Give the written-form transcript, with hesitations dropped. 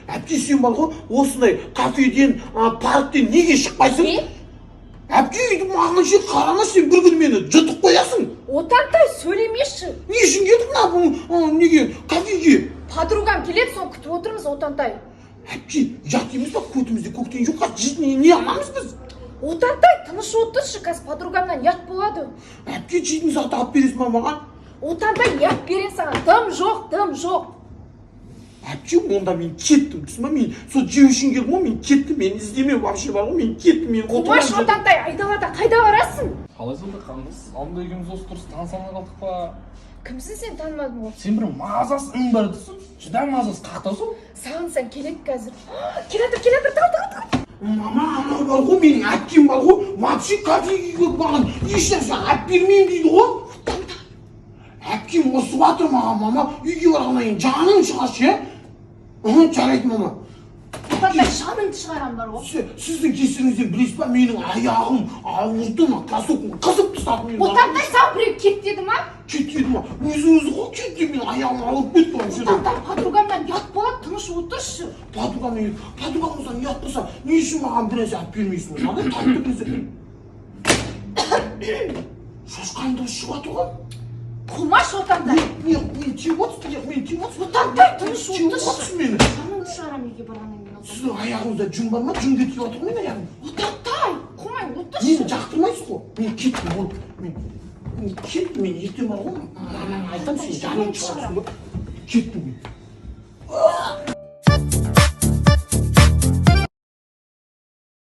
Әпке сен бар ғой осындай кафеден, парктен неге шықпайсың? Әпке үйді маған ше қарама, сен бір күн мені жұтып қоясың. Отантай сөйлемеші. Не үшін кетіп мына неге кафеге? Подругам келеді, соны күтіп отырмыз, Отантай. Әпке, жат емес па, көтімізде көктен жоқ, не аламыз біз? Отантай, тыныш отыршы, қазір подругамнан ұят болады. Әпке, жейтін заты алып бересің ба маған? Отантай, ұят берем саған, дым жоқ. Әпке, онда мен кеттім, түсін ба, мен сол жеу үшін келдім ғой, мен кеттім, мен іздеме вообще бар ғой, мен кеттім, мен Құмаш, Отантай, айдалада қайда барасың? Қалай сонда қандыз? Алдында екеуміз осы дұрыс таныса алмай қалдық па? Кімсің сен, танымадым ғой. Сен бір мазасың бар десің, жүдә мазасы қақтасың. Сағынсаң келеді қазір. Келатыр, тал. Мама, анау бар ғой, менің әпкем бар ғой, вообще кафеге маған ешнәрсе алып бермеймін дейді ғой. Әпкем ұрсып жатыр маған, мама, үйге барғаннан кейін жаның шығашы, жарайды мама. Отантай, жаныңды шығарам бар ғой. Сіздің кесіріңізден білесіз ба, менің аяғым ауырды ма, кроссовкам қызып тастады мен. Отантай, саған біреу кет деді ма? Кет деді ма? Өзіңізді ғой кет деп мен аяғым ауырып кетті ғой. Отантай, подругамнан ұят болады, тыныш отыршы. Подругамыздан ұят болса, не үшін маған бір нәрсе алып бермейсің? Маған тәтті нәрсе. Шошқаңды шығып жатыр ғой. Құмаш, Отантай. Мен тиіп отырсың. Отантай, тыныш отыршы. Тиіп отырсың мені. Жаныңды шығарам үйге барғаннан кейін. Сіздің аяғыңызда жүн бар ма? Жүн кетіп жатыр ғой менің аяғым. Отантай, құмай отыршы. Мені жақтырмайсыз ғой. Мен кеттім ғой. Мен кеттім, мен ертең бар ғой. Мамаң айтам, сен жаның шығарсың ғой. Кеттім мен.